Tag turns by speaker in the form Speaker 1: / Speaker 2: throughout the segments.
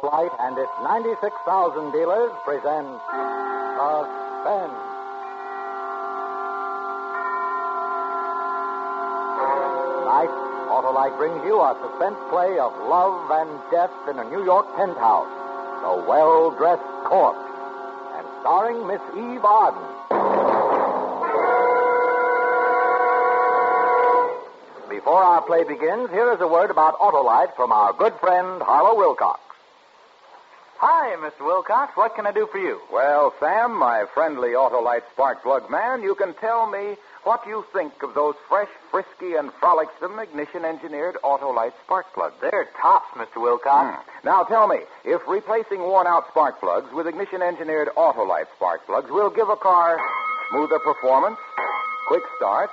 Speaker 1: Autolite and its 96,000 dealers present Suspense. Tonight, Autolite brings you a suspense play of love and death in a New York penthouse, The Well-Dressed Corpse, and starring Miss Eve Arden. Before our play begins, here is a word about Autolite from our good friend, Harlow Wilcox.
Speaker 2: Hi, Mr. Wilcox. What can I do for you?
Speaker 3: Well, Sam, my friendly Autolite spark plug man, you can tell me what you think of those fresh, frisky, and frolicsome ignition-engineered Autolite spark plugs.
Speaker 2: They're tops, Mr. Wilcox.
Speaker 3: Now, tell me, if replacing worn-out spark plugs with ignition-engineered Autolite spark plugs will give a car smoother performance, quick start,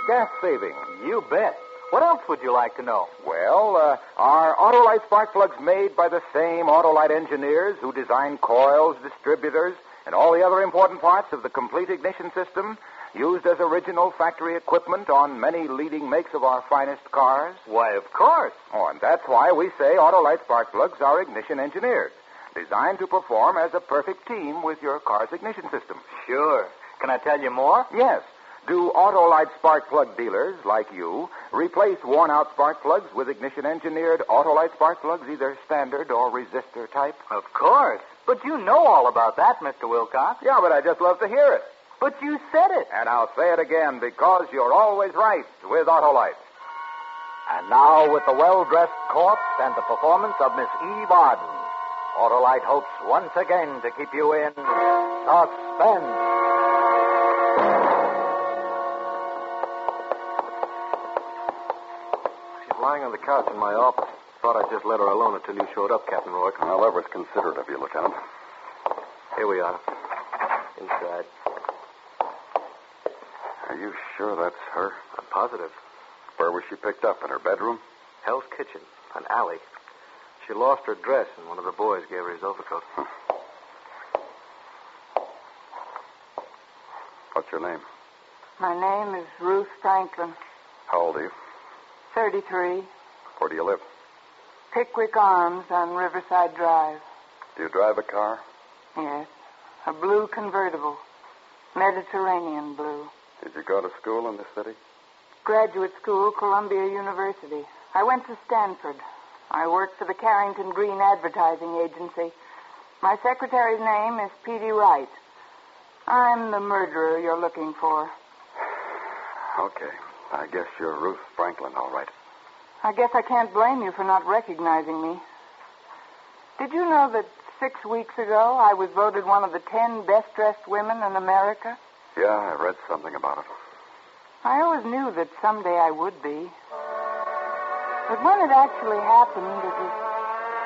Speaker 3: gas saving.
Speaker 2: You bet. What else would you like to know?
Speaker 3: Well, are Autolite spark plugs made by the same Autolite engineers who design coils, distributors, and all the other important parts of the complete ignition system used as original factory equipment on many leading makes of our finest cars?
Speaker 2: Why, of course.
Speaker 3: Oh, and that's why we say Autolite spark plugs are ignition engineered, designed to perform as a perfect team with your car's ignition system.
Speaker 2: Sure. Can I tell you more?
Speaker 3: Yes. Do Autolite spark plug dealers, like you, replace worn-out spark plugs with ignition-engineered Autolite spark plugs, either standard or resistor type?
Speaker 2: Of course. But you know all about that, Mr. Wilcox.
Speaker 3: Yeah, but I just love to hear it.
Speaker 2: But you said it.
Speaker 3: And I'll say it again, because you're always right with Autolite.
Speaker 1: And now, with The Well-Dressed Corpse and the performance of Miss Eve Arden, Autolite hopes once again to keep you in suspense.
Speaker 4: Lying on the couch in my office. Thought I'd just let her alone until you showed up, Captain Rourke.
Speaker 5: Well, that was considerate of you, Lieutenant.
Speaker 4: Here we are. Inside.
Speaker 5: Are you sure that's her?
Speaker 4: I'm positive.
Speaker 5: Where was she picked up? In her bedroom?
Speaker 4: Hell's Kitchen. An alley. She lost her dress, and one of the boys gave her his overcoat.
Speaker 5: What's your name?
Speaker 6: My name is Ruth Franklin.
Speaker 5: How old are you?
Speaker 6: 33.
Speaker 5: Where do you live?
Speaker 6: Pickwick Arms on Riverside Drive.
Speaker 5: Do you drive a car?
Speaker 6: Yes. A blue convertible. Mediterranean blue.
Speaker 5: Did you go to school in the city?
Speaker 6: Graduate school, Columbia University. I went to Stanford. I worked for the Carrington Green Advertising Agency. My secretary's name is Petey Wright. I'm the murderer you're looking for.
Speaker 5: Okay. I guess you're Ruth Franklin, all right.
Speaker 6: I guess I can't blame you for not recognizing me. Did you know that 6 weeks ago I was voted one of the 10 best-dressed women in America?
Speaker 5: Yeah, I read something about it.
Speaker 6: I always knew that someday I would be. But when it actually happened, it was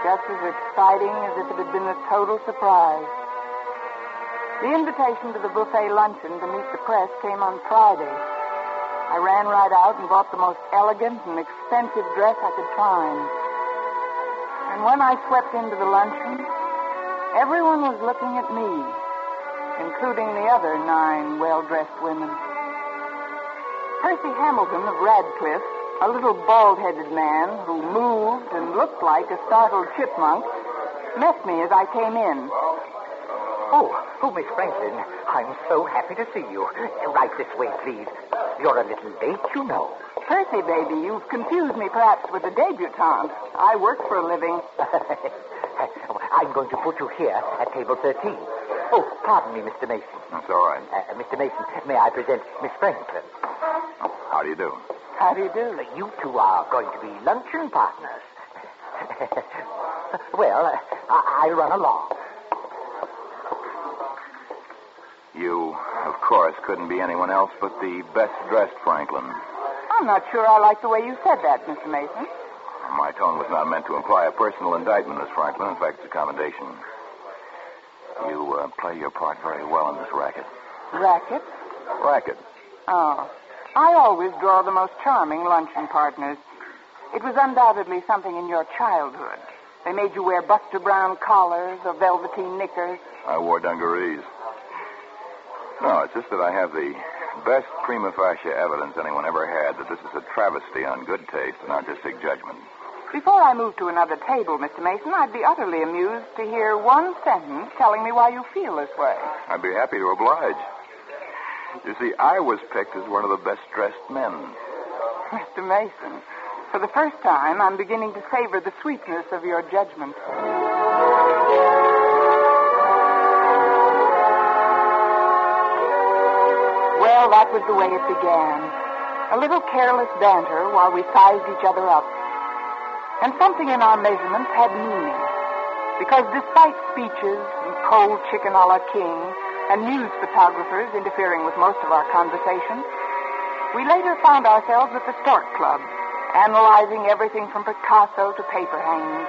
Speaker 6: just as exciting as if it had been a total surprise. The invitation to the buffet luncheon to meet the press came on Friday. I ran right out and bought the most elegant and expensive dress I could find. And when I swept into the luncheon, everyone was looking at me, including the other 9 well-dressed women. Percy Hamilton of Radcliffe, a little bald-headed man who moved and looked like a startled chipmunk, met me as I came in.
Speaker 7: Oh, Miss Franklin, I'm so happy to see you. Right this way, please. You're a little late, you know.
Speaker 6: Percy, baby, you've confused me perhaps with a debutante. I work for a living.
Speaker 7: I'm going to put you here at table 13. Oh, pardon me, Mr. Mason.
Speaker 5: That's all right.
Speaker 7: Mr. Mason, may I present Miss Franklin?
Speaker 5: How do you do?
Speaker 6: How do you do?
Speaker 7: You two are going to be luncheon partners. Well, I'll run along.
Speaker 3: You, of course, couldn't be anyone else but the best-dressed Franklin.
Speaker 6: I'm not sure I like the way you said that, Mr. Mason.
Speaker 3: My tone was not meant to imply a personal indictment, Miss Franklin. In fact, it's a commendation. You play your part very well in this racket.
Speaker 6: Racket?
Speaker 3: Racket.
Speaker 6: Oh. I always draw the most charming luncheon partners. It was undoubtedly something in your childhood. They made you wear Buster Brown collars or velveteen knickers.
Speaker 3: I wore dungarees. No, it's just that I have the best prima facie evidence anyone ever had that this is a travesty on good taste and artistic judgment.
Speaker 6: Before I move to another table, Mr. Mason, I'd be utterly amused to hear one sentence telling me why you feel this way.
Speaker 5: I'd be happy to oblige. You see, I was picked as one of the best-dressed men.
Speaker 6: Mr. Mason, for the first time, I'm beginning to savor the sweetness of your judgment. Well, that was the way it began. A little careless banter while we sized each other up. And something in our measurements had meaning. Because despite speeches and cold chicken a la king and news photographers interfering with most of our conversation, we later found ourselves at the Stork Club, analyzing everything from Picasso to paper hangings.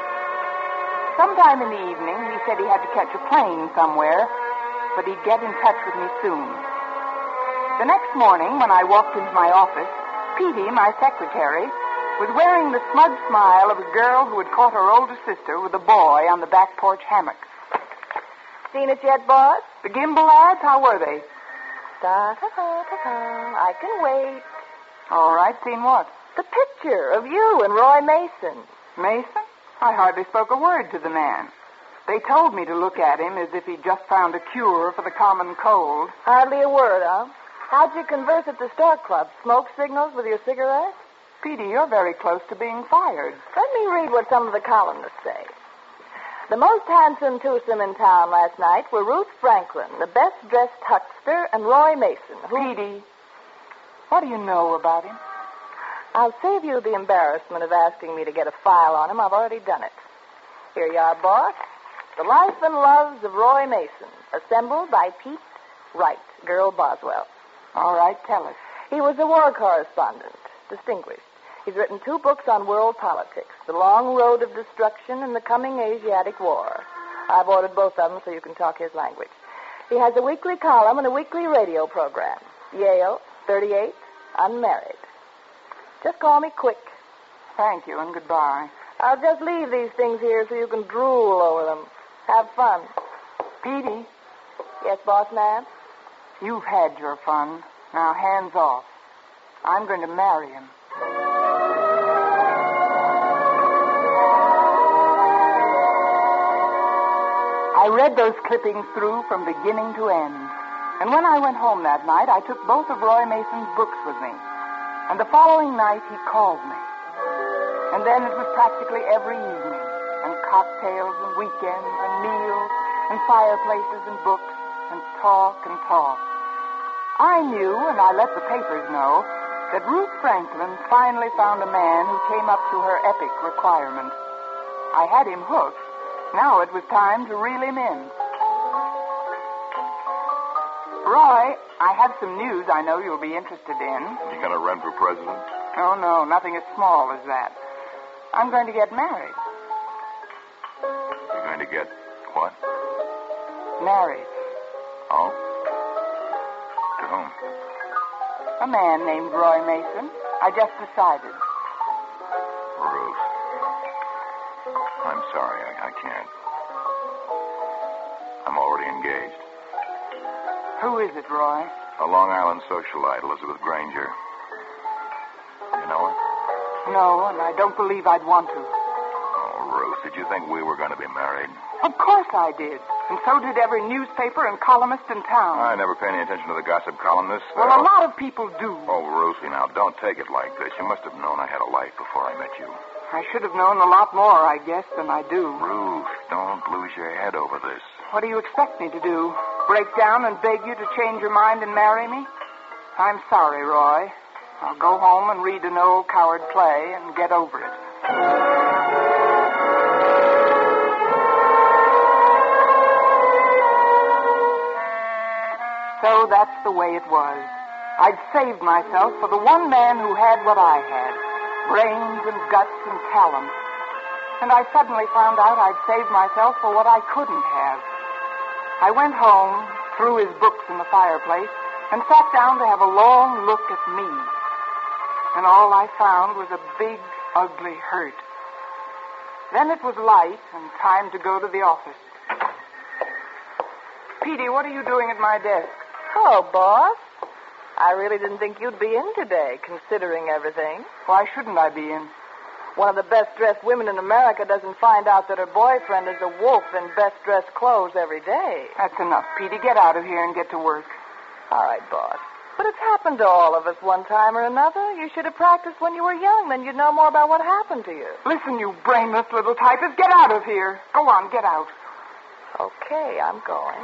Speaker 6: Sometime in the evening, he said he had to catch a plane somewhere, but he'd get in touch with me soon. The next morning, when I walked into my office, Petey, my secretary, was wearing the smug smile of a girl who had caught her older sister with a boy on the back porch hammock.
Speaker 8: Seen it yet, boss?
Speaker 6: The Gimbal ads, how were they?
Speaker 8: I can wait.
Speaker 6: All right, seen what?
Speaker 8: The picture of you and Roy Mason.
Speaker 6: Mason? I hardly spoke a word to the man. They told me to look at him as if he'd just found a cure for the common cold.
Speaker 8: Hardly a word, huh? How'd you converse at the Stork Club? Smoke signals with your cigarette?
Speaker 6: Petey, you're very close to being fired.
Speaker 8: Let me read what some of the columnists say. The most handsome twosome in town last night were Ruth Franklin, the best-dressed huckster, and Roy Mason, who...
Speaker 6: Petey, what do you know about him?
Speaker 8: I'll save you the embarrassment of asking me to get a file on him. I've already done it. Here you are, boss. The Life and Loves of Roy Mason, assembled by Pete Wright, Girl Boswell.
Speaker 6: All right, tell us.
Speaker 8: He was a war correspondent, distinguished. He's written 2 books on world politics, The Long Road of Destruction and The Coming Asiatic War. I've ordered both of them so you can talk his language. He has a weekly column and a weekly radio program. Yale, 38, unmarried. Just call me Quick.
Speaker 6: Thank you, and goodbye.
Speaker 8: I'll just leave these things here so you can drool over them. Have fun.
Speaker 6: Petey?
Speaker 8: Yes, boss man?
Speaker 6: You've had your fun. Now, hands off. I'm going to marry him. I read those clippings through from beginning to end. And when I went home that night, I took both of Roy Mason's books with me. And the following night, he called me. And then it was practically every evening. And cocktails and weekends and meals and fireplaces and books and talk and talk. I knew, and I let the papers know, that Ruth Franklin finally found a man who came up to her epic requirement. I had him hooked. Now it was time to reel him in. Roy, I have some news I know you'll be interested in.
Speaker 5: You going to run for president?
Speaker 6: Oh, no, nothing as small as that. I'm going to get married.
Speaker 5: You're going to get what?
Speaker 6: Married.
Speaker 5: Oh? To whom?
Speaker 6: A man named Roy Mason. I just decided.
Speaker 5: Ruth. I'm sorry, I can't. I'm already engaged.
Speaker 6: Who is it, Roy?
Speaker 5: A Long Island socialite, Elizabeth Granger. You know her?
Speaker 6: No, and I don't believe I'd want to.
Speaker 5: Oh, Ruth, did you think we were going to be married?
Speaker 6: Of course I did. And so did every newspaper and columnist in town.
Speaker 5: I never pay any attention to the gossip columnists.
Speaker 6: Well, a lot of people do.
Speaker 5: Oh, Ruthie, now, don't take it like this. You must have known I had a life before I met you.
Speaker 6: I should have known a lot more, I guess, than I do.
Speaker 5: Ruth, don't lose your head over this.
Speaker 6: What do you expect me to do? Break down and beg you to change your mind and marry me? I'm sorry, Roy. I'll go home and read an old coward play and get over it. So that's the way it was. I'd saved myself for the one man who had what I had. Brains and guts and talent. And I suddenly found out I'd saved myself for what I couldn't have. I went home, threw his books in the fireplace, and sat down to have a long look at me. And all I found was a big, ugly hurt. Then it was light and time to go to the office. Petey, what are you doing at my desk?
Speaker 8: Oh, boss. I really didn't think you'd be in today, considering everything.
Speaker 6: Why shouldn't I be in?
Speaker 8: One of the best-dressed women in America doesn't find out that her boyfriend is a wolf in best-dressed clothes every day.
Speaker 6: That's enough, Petey. Get out of here and get to work.
Speaker 8: All right, boss. But it's happened to all of us one time or another. You should have practiced when you were young. Then you'd know more about what happened to you.
Speaker 6: Listen, you brainless little typist. Get out of here. Go on, get out.
Speaker 8: Okay, I'm going.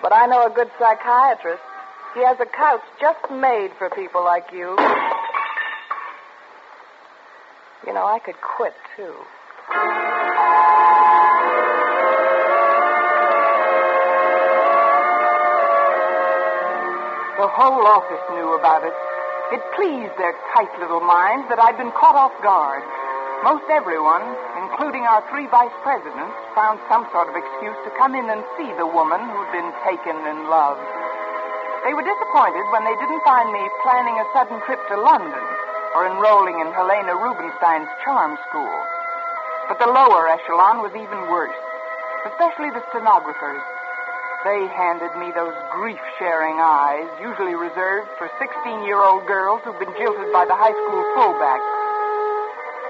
Speaker 8: But I know a good psychiatrist. He has a couch just made for people like you. You know, I could quit, too.
Speaker 6: The whole office knew about it. It pleased their tight little minds that I'd been caught off guard. Most everyone, including our 3 vice presidents, found some sort of excuse to come in and see the woman who'd been taken in love. They were disappointed when they didn't find me planning a sudden trip to London or enrolling in Helena Rubinstein's charm school. But the lower echelon was even worse, especially the stenographers. They handed me those grief-sharing eyes, usually reserved for 16-year-old girls who've been jilted by the high school fullback.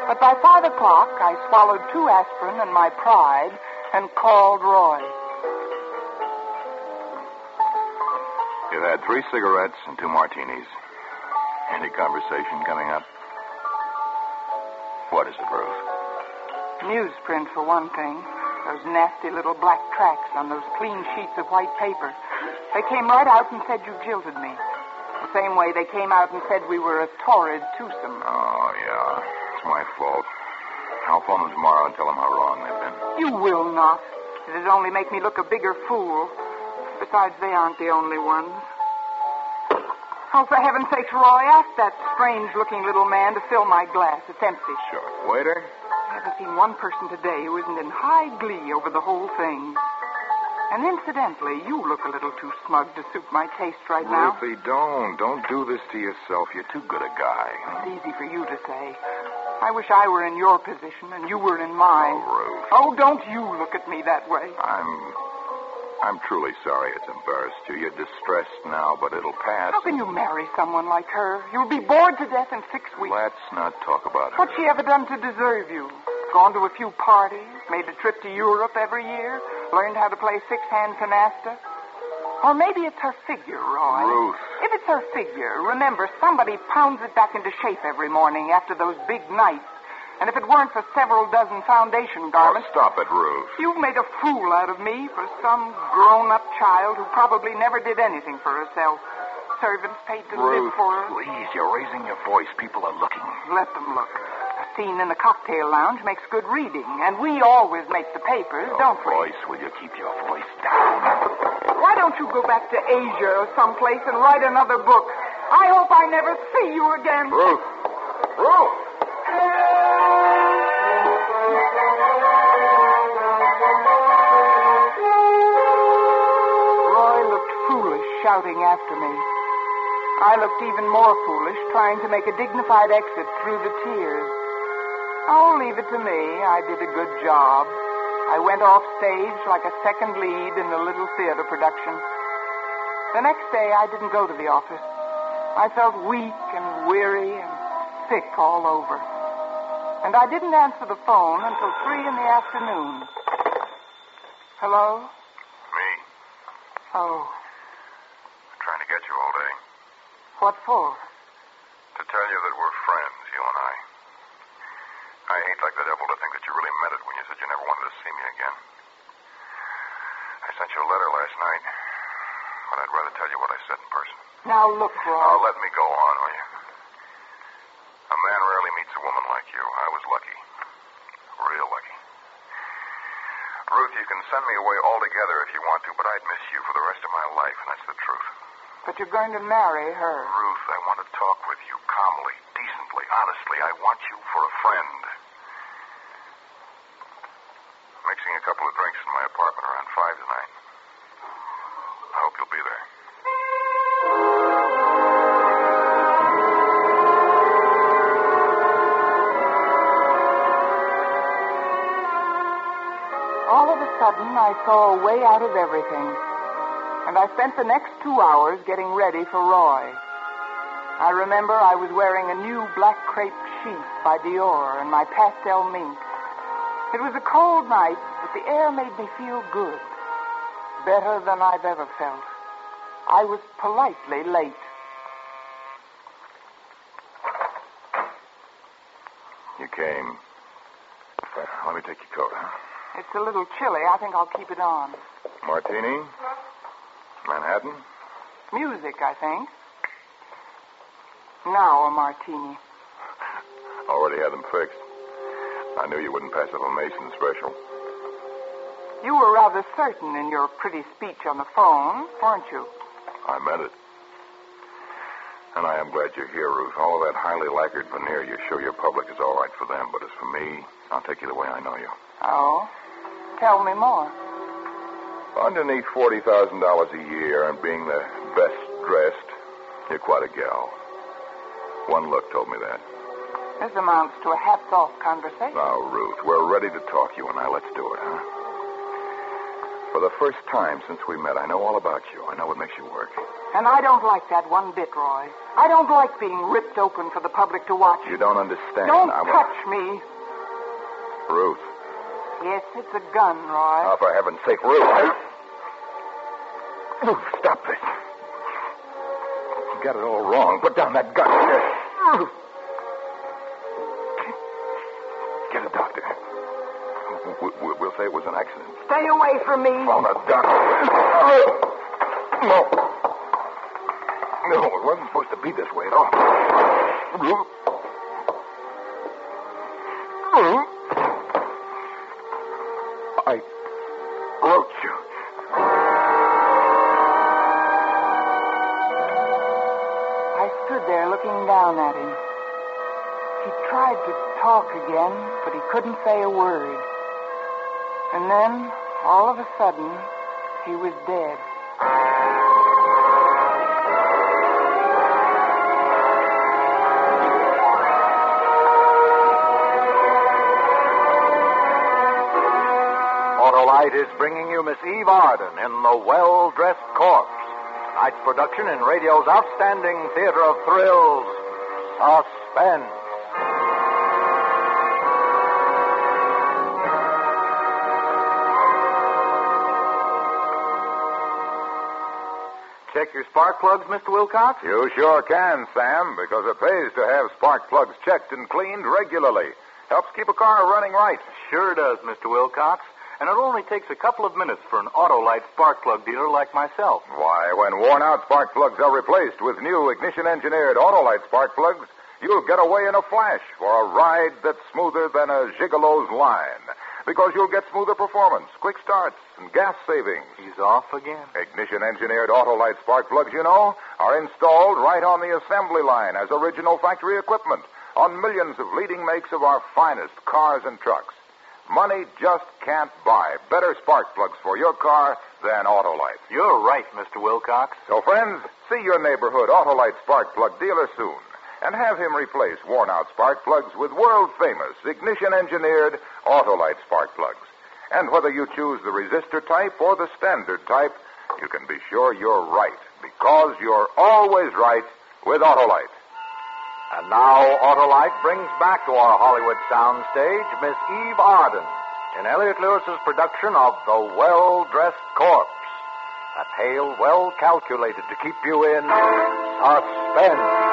Speaker 6: But by 5 o'clock, I swallowed 2 aspirin and my pride and called Roy.
Speaker 5: You've had 3 cigarettes and 2 martinis. Any conversation coming up? What is it, Ruth?
Speaker 6: Newsprint, for one thing. Those nasty little black tracks on those clean sheets of white paper. They came right out and said you jilted me. The same way they came out and said we were a torrid twosome.
Speaker 5: Oh, yeah. It's my fault. I'll phone them tomorrow and tell them how wrong they've been.
Speaker 6: You will not. It'd only make me look a bigger fool. Besides, they aren't the only ones. Oh, for heaven's sakes, Roy, ask that strange-looking little man to fill my glass. It's empty.
Speaker 5: Sure. Waiter?
Speaker 6: I haven't seen one person today who isn't in high glee over the whole thing. And incidentally, you look a little too smug to suit my taste right now.
Speaker 5: Ruthie, don't. Don't do this to yourself. You're too good a guy.
Speaker 6: It's easy for you to say. I wish I were in your position and you were in mine.
Speaker 5: Oh, Ruth.
Speaker 6: Oh, don't you look at me that way.
Speaker 5: I'm truly sorry it's embarrassed you. You're distressed now, but it'll pass.
Speaker 6: How can you marry someone like her? You'll be bored to death in 6 weeks.
Speaker 5: Let's not talk about her.
Speaker 6: What's she ever done to deserve you? Gone to a few parties, made a trip to Europe every year, learned how to play 6-hand canasta? Or maybe it's her figure, Roy.
Speaker 5: Ruth.
Speaker 6: If it's her figure, remember, somebody pounds it back into shape every morning after those big nights. And if it weren't for several dozen foundation garments...
Speaker 5: Oh, stop it, Ruth.
Speaker 6: You've made a fool out of me for some grown-up child who probably never did anything for herself. Servants paid to live for her.
Speaker 5: Please, you're raising your voice. People are looking.
Speaker 6: Let them look. A scene in the cocktail lounge makes good reading, and we always make the papers, don't we?
Speaker 5: Voice, will you keep your voice down?
Speaker 6: Why don't you go back to Asia or someplace and write another book? I hope I never see you again.
Speaker 5: Ruth! Ruth!
Speaker 6: Roy looked foolish shouting after me. I looked even more foolish trying to make a dignified exit through the tears. Oh, leave it to me. I did a good job. I went off stage like a second lead in a little theater production. The next day, I didn't go to the office. I felt weak and weary and sick all over. And I didn't answer the phone until 3 in the afternoon. Hello?
Speaker 5: Me.
Speaker 6: Oh,
Speaker 5: I'm trying to get you all day.
Speaker 6: what for?
Speaker 5: To tell you that we're friends, you and I. I hate like the devil to think that you really meant it when you said you never wanted to see me again. I sent you a letter last night, but I'd rather tell you what I said in person.
Speaker 6: Now, look, Roy.
Speaker 5: Oh, let me go on, will you? A man rarely meets a woman like you. I was lucky. Real lucky. Ruth, you can send me away altogether if you want to, but I'd miss you for the rest of my life, and that's the truth.
Speaker 6: But you're going to marry her.
Speaker 5: Ruth, I want to talk with you calmly, decently, honestly. I want you for a friend. Mixing a couple of drinks in my apartment around 5 tonight. I hope you'll be there.
Speaker 6: All of a sudden, I saw a way out of everything. And I spent the next 2 hours getting ready for Roy. I remember I was wearing a new black crepe sheep by Dior and my pastel mink. It was a cold night, but the air made me feel good. Better than I've ever felt. I was politely late.
Speaker 5: You came. Let me take your coat, huh?
Speaker 6: It's a little chilly. I think I'll keep it on.
Speaker 5: Martini? Manhattan?
Speaker 6: Music, I think. Now a martini.
Speaker 5: Already had them fixed. I knew you wouldn't pass up a Mason special.
Speaker 6: You were rather certain in your pretty speech on the phone, weren't you?
Speaker 5: I meant it. And I am glad you're here, Ruth. All of that highly lacquered veneer you show your public is all right for them, but as for me, I'll take you the way I know you.
Speaker 6: Oh? Tell me more.
Speaker 5: Underneath $40,000 a year and being the best dressed, you're quite a gal. One look told me that.
Speaker 6: This amounts to a hats-off conversation.
Speaker 5: Now, Ruth, we're ready to talk, you and I. Let's do it, huh? For the first time since we met, I know all about you. I know what makes you work.
Speaker 6: And I don't like that one bit, Roy. I don't like being ripped open for the public to watch.
Speaker 5: You don't understand.
Speaker 6: Don't touch me.
Speaker 5: Ruth.
Speaker 6: Yes, it's a gun, Roy.
Speaker 5: Oh, for heaven's sake, Ruth. Ruth, stop this. You got it all wrong. Put down that gun. Get a doctor. We'll say it was an accident.
Speaker 6: Stay away from me.
Speaker 5: Phone a doctor. No. No, it wasn't supposed to be this way at all. Ruth. Ruth. I wrote you.
Speaker 6: I stood there looking down at him. He tried to talk again, but he couldn't say a word. And then, all of a sudden, he was dead.
Speaker 1: Autolite is bringing you Miss Eve Arden in The Well-Dressed Corpse, tonight's production in radio's outstanding theater of thrills, Suspense.
Speaker 2: Check your spark plugs, Mr. Wilcox?
Speaker 3: You sure can, Sam, because it pays to have spark plugs checked and cleaned regularly. Helps keep a car running right.
Speaker 2: Sure does, Mr. Wilcox. And it only takes a couple of minutes for an Autolite spark plug dealer like myself.
Speaker 3: Why, when worn-out spark plugs are replaced with new ignition-engineered Autolite spark plugs, you'll get away in a flash for a ride that's smoother than a gigolo's line. Because you'll get smoother performance, quick starts, and gas savings.
Speaker 2: He's off again.
Speaker 3: Ignition-engineered Autolite spark plugs, you know, are installed right on the assembly line as original factory equipment on millions of leading makes of our finest cars and trucks. Money just can't buy better spark plugs for your car than Autolite.
Speaker 2: You're right, Mr. Wilcox.
Speaker 3: So, friends, see your neighborhood Autolite spark plug dealer soon and have him replace worn-out spark plugs with world-famous ignition-engineered Autolite spark plugs. And whether you choose the resistor type or the standard type, you can be sure you're right, because you're always right with Autolite.
Speaker 1: And now Autolite brings back to our Hollywood soundstage Miss Eve Arden in Elliot Lewis's production of The Well-Dressed Corpse, a tale well calculated to keep you in suspense.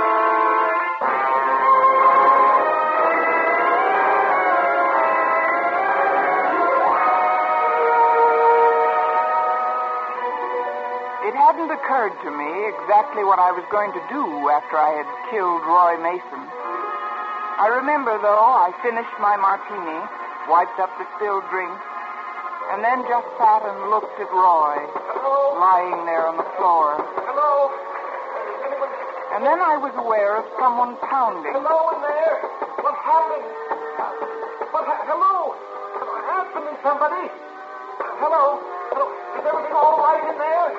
Speaker 6: It hadn't occurred to me exactly what I was going to do after I had killed Roy Mason. I remember, though, I finished my martini, wiped up the spilled drink, and then just sat and looked at Roy, lying there on the floor.
Speaker 9: Hello? Is anyone...
Speaker 6: And then I was aware of someone pounding.
Speaker 9: Hello in there? What happened? Hello? Answer me, somebody. Hello? Is everything all right in there?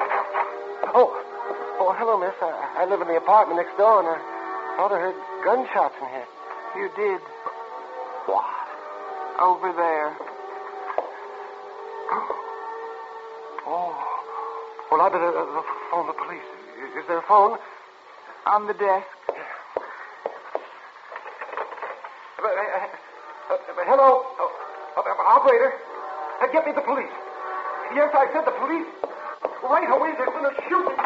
Speaker 10: Oh, hello, miss. I live in the apartment next door, and I thought I heard gunshots in here.
Speaker 6: You did.
Speaker 10: What?
Speaker 6: Over there.
Speaker 10: Oh. Well, I better phone the police. Is there a phone?
Speaker 6: On the desk.
Speaker 9: Hello? Operator, get me the police. Yes, I said the police. Right away, they're going to shoot me.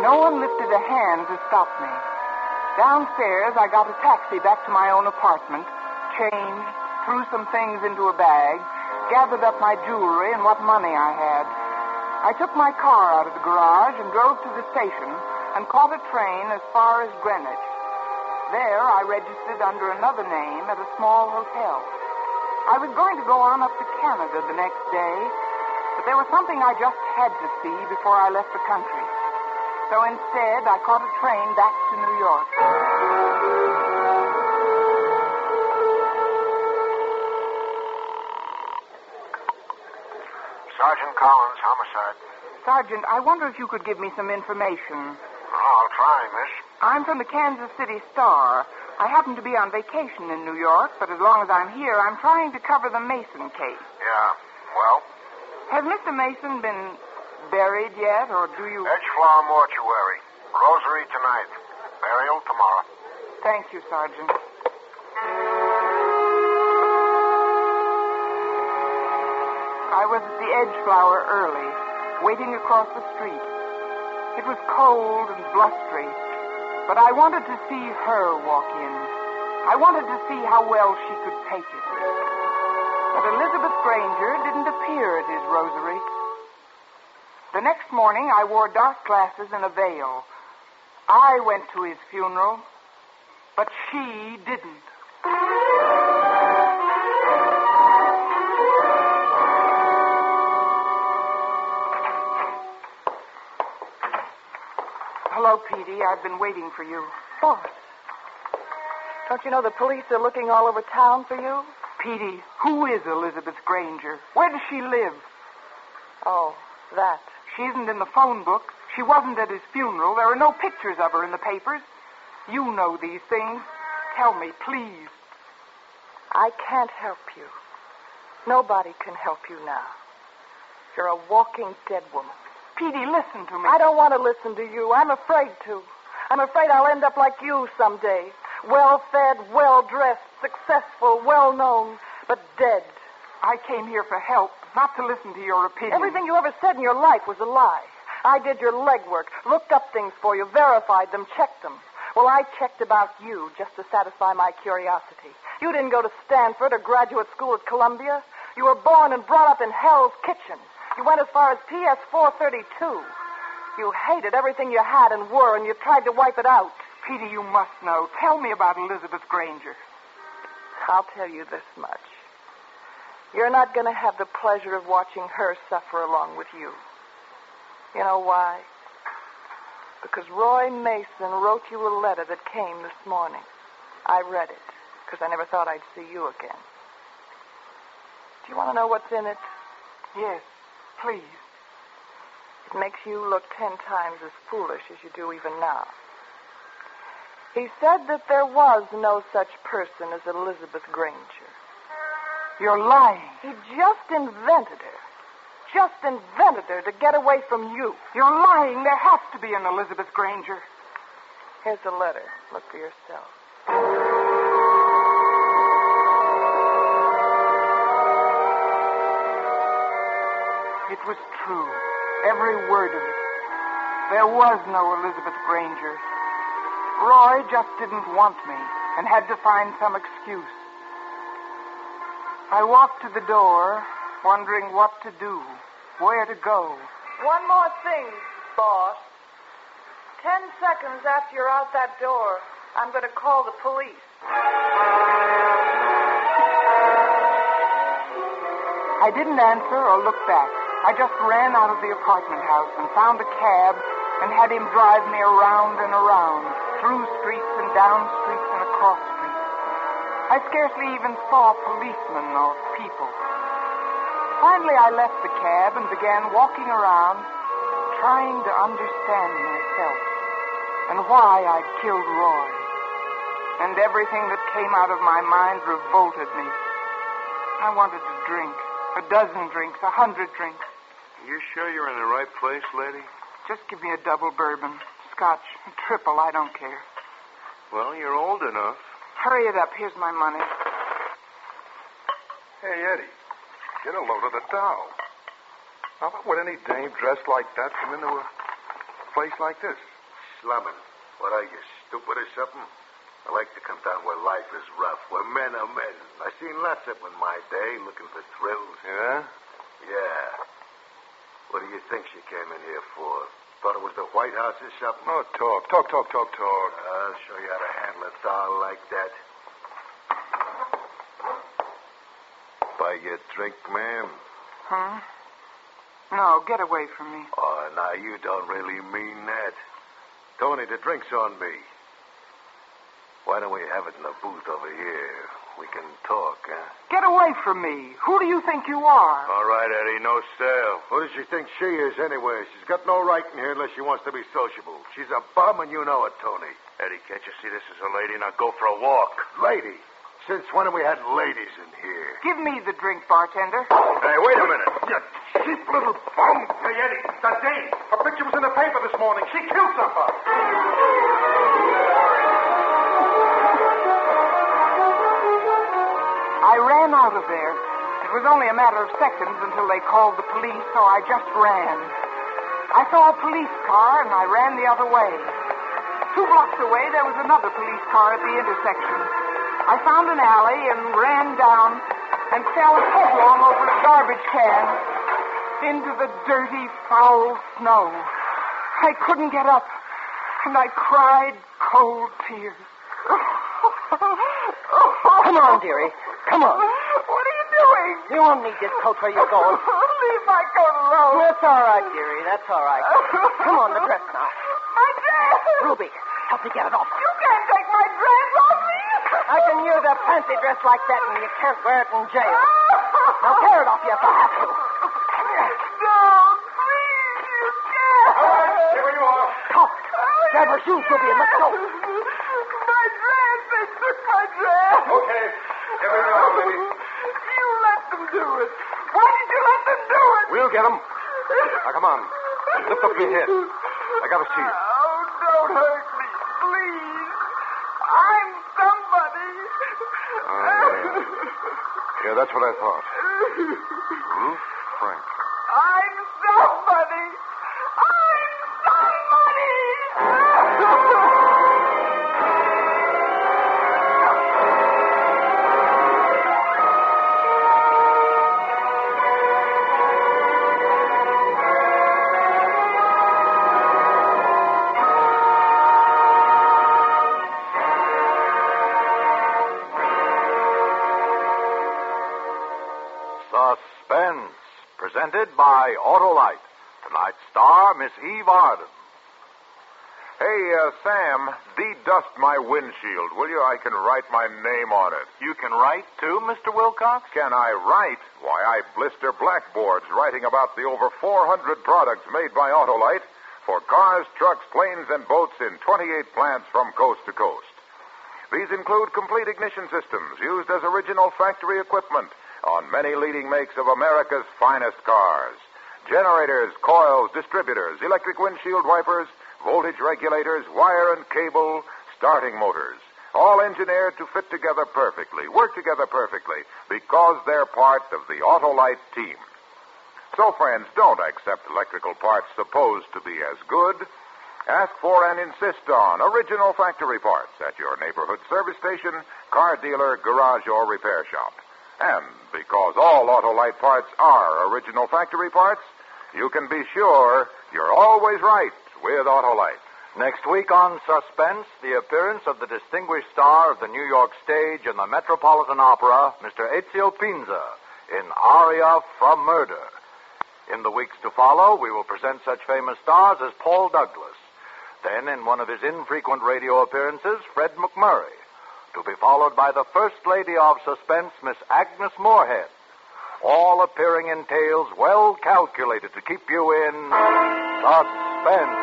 Speaker 6: No one lifted a hand to stop me. Downstairs, I got a taxi back to my own apartment, changed, threw some things into a bag, gathered up my jewelry and what money I had. I took my car out of the garage and drove to the station and caught a train as far as Greenwich. There, I registered under another name at a small hotel. I was going to go on up to Canada the next day, but there was something I just had to see before I left the country. So instead, I caught a train back to New York.
Speaker 5: Sergeant Collins, homicide.
Speaker 6: Sergeant, I wonder if you could give me some information.
Speaker 5: Oh, I'll try, miss.
Speaker 6: I'm from the Kansas City Star. I happen to be on vacation in New York, but as long as I'm here, I'm trying to cover the Mason case.
Speaker 5: Yeah. Well?
Speaker 6: Has Mr. Mason been buried yet, or do you...
Speaker 5: Edgeflower Mortuary. Rosary tonight. Burial tomorrow.
Speaker 6: Thank you, Sergeant. I was at the Edgeflower early, waiting across the street. It was cold and blustery, but I wanted to see her walk in. I wanted to see how well she could take it. But Elizabeth Granger didn't appear at his rosary. The next morning, I wore dark glasses and a veil. I went to his funeral, but she didn't. Hello, Petey. I've been waiting for you.
Speaker 8: Boss, don't you know the police are looking all over town for you?
Speaker 6: Petey, who is Elizabeth Granger? Where does she live?
Speaker 8: Oh, that.
Speaker 6: She isn't in the phone book. She wasn't at his funeral. There are no pictures of her in the papers. You know these things. Tell me, please.
Speaker 8: I can't help you. Nobody can help you now. You're a walking dead woman.
Speaker 6: Petey, listen to me.
Speaker 8: I don't want to listen to you. I'm afraid to. I'm afraid I'll end up like you someday. Well-fed, well-dressed, successful, well-known, but dead.
Speaker 6: I came here for help, not to listen to your opinion.
Speaker 8: Everything you ever said in your life was a lie. I did your legwork, looked up things for you, verified them, checked them. Well, I checked about you just to satisfy my curiosity. You didn't go to Stanford or graduate school at Columbia. You were born and brought up in Hell's Kitchen. You went as far as PS 432. You hated everything you had and were, and you tried to wipe it out.
Speaker 6: Petey, you must know. Tell me about Elizabeth Granger.
Speaker 8: I'll tell you this much. You're not going to have the pleasure of watching her suffer along with you. You know why? Because Roy Mason wrote you a letter that came this morning. I read it, because I never thought I'd see you again. Do you want to know what's in it?
Speaker 6: Yes, please.
Speaker 8: It makes you look 10 times as foolish as you do even now. He said that there was no such person as Elizabeth Granger.
Speaker 6: You're lying.
Speaker 8: He just invented her. Just invented her to get away from you.
Speaker 6: You're lying. There has to be an Elizabeth Granger.
Speaker 8: Here's the letter. Look for yourself.
Speaker 6: It was true. Every word of it. There was no Elizabeth Granger. Roy just didn't want me and had to find some excuse. I walked to the door, wondering what to do, where to go.
Speaker 8: One more thing, boss. 10 seconds after you're out that door, I'm going to call the police.
Speaker 6: I didn't answer or look back. I just ran out of the apartment house and found a cab and had him drive me around and around, through streets and down streets and across streets. I scarcely even saw policemen or people. Finally, I left the cab and began walking around, trying to understand myself and why I'd killed Roy. And everything that came out of my mind revolted me. I wanted to drink. 12 drinks, 100 drinks.
Speaker 5: You sure you're in the right place, lady?
Speaker 6: Just give me a double bourbon. Scotch. A triple, I don't care.
Speaker 5: Well, you're old enough.
Speaker 6: Hurry it up. Here's my money.
Speaker 5: Hey, Eddie, get a load of the dough. Now, would any dame dressed like that come into a place like this?
Speaker 11: Slumming. What are you, stupid or something? I like to come down where life is rough, where men are men. I've seen lots of them in my day, looking for thrills.
Speaker 5: Yeah?
Speaker 11: Yeah. What do you think she came in here for? Thought it was the White House or something?
Speaker 5: Oh, talk.
Speaker 11: I'll show you how to handle a doll like that. Buy your drink, ma'am?
Speaker 6: Huh? No, get away from me.
Speaker 11: Oh, now you don't really mean that. Tony, the drink's on me. Why don't we have it in the booth over here? We can talk, huh?
Speaker 6: Get away from me. Who do you think you are?
Speaker 11: All right, Eddie, no sale. Who does she think she is, anyway? She's got no right in here unless she wants to be sociable. She's a bum, and you know it, Tony.
Speaker 5: Eddie, can't you see this is a lady? Now go for a walk.
Speaker 11: Lady? Since when have we had ladies in here?
Speaker 6: Give me the drink, bartender.
Speaker 5: Hey, wait a minute.
Speaker 11: You cheap little bum.
Speaker 9: Hey, Eddie, that dame. Her picture was in the paper this morning. She killed somebody.
Speaker 6: I ran out of there. It was only a matter of seconds until they called the police, so I just ran. I saw a police car, and I ran the other way. 2 blocks away, there was another police car at the intersection. I found an alley and ran down and fell headlong over a garbage can into the dirty, foul snow. I couldn't get up, and I cried cold tears.
Speaker 10: Come on, dearie. Come on.
Speaker 6: What are you doing?
Speaker 10: You won't need this coat where you're going.
Speaker 6: Leave my coat alone.
Speaker 10: That's all right, dearie. That's all right. Come on, the dress now.
Speaker 6: My dress.
Speaker 10: Ruby, help me get it off.
Speaker 6: You can't take my dress off me.
Speaker 10: I can use a fancy dress like that, and you can't wear it in jail. Now tear it off you if I have to.
Speaker 6: Don't, please, you can't.
Speaker 9: All right, here you are.
Speaker 10: Talk. Grab her shoes, Ruby, and let's go.
Speaker 6: My dress. They took my dress.
Speaker 9: Okay, here we are, lady.
Speaker 6: You let them do it. Why did you let them do it?
Speaker 9: We'll get them. Now, come on. Lift up your head. I gotta see you.
Speaker 6: Oh, don't hurt me, please. I'm somebody.
Speaker 9: Yeah, that's what I thought. Ruth Frank.
Speaker 6: I'm somebody. I'm somebody.
Speaker 1: Suspense, presented by Autolite. Tonight's star, Miss Eve Arden.
Speaker 3: Hey, Sam, de-dust my windshield, will you? I can write my name on it.
Speaker 2: You can write, too, Mr. Wilcox?
Speaker 3: Can I write? Why, I blister blackboards writing about the over 400 products made by Autolite for cars, trucks, planes, and boats in 28 plants from coast to coast. These include complete ignition systems used as original factory equipment on many leading makes of America's finest cars. Generators, coils, distributors, electric windshield wipers, voltage regulators, wire and cable, starting motors. All engineered to fit together perfectly, work together perfectly, because they're part of the Autolite team. So, friends, don't accept electrical parts supposed to be as good. Ask for and insist on original factory parts at your neighborhood service station, car dealer, garage, or repair shop. And because all Autolite parts are original factory parts, you can be sure you're always right with Autolite.
Speaker 1: Next week on Suspense, the appearance of the distinguished star of the New York stage and the Metropolitan Opera, Mr. Ezio Pinza, in Aria from Murder. In the weeks to follow, we will present such famous stars as Paul Douglas. Then, in one of his infrequent radio appearances, Fred McMurray. To be followed by the First Lady of Suspense, Miss Agnes Moorehead. All appearing in tales well calculated to keep you in suspense.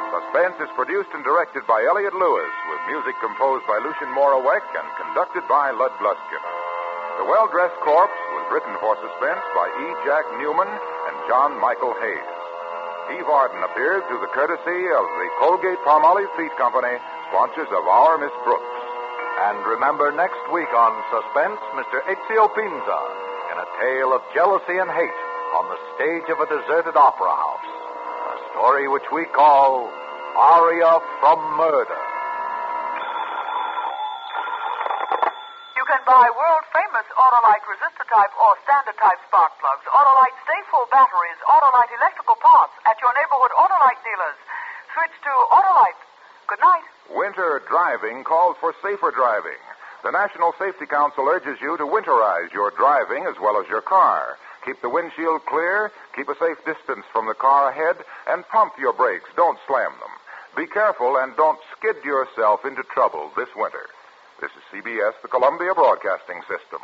Speaker 3: Suspense is produced and directed by Elliott Lewis, with music composed by Lucien Moraweck and conducted by Lud Gluskin. The Well-Dressed Corpse was written for Suspense by E. Jack Newman and John Michael Hayes. Eve Arden appeared through the courtesy of the Colgate-Palmolive Feed Company, sponsors of Our Miss Brooks.
Speaker 1: And remember, next week on Suspense, Mr. Ezio Pinza in a tale of jealousy and hate on the stage of a deserted opera house. A story which we call Aria from Murder.
Speaker 12: You can buy world-famous Autolite resistor-type or standard-type spark plugs, Autolite stay-full batteries, Autolite electrical parts at your neighborhood Autolite dealers. Switch to Autolite. Good night.
Speaker 3: Winter driving calls for safer driving. The National Safety Council urges you to winterize your driving as well as your car. Keep the windshield clear, keep a safe distance from the car ahead, and pump your brakes. Don't slam them. Be careful and don't skid yourself into trouble this winter. This is CBS, the Columbia Broadcasting System.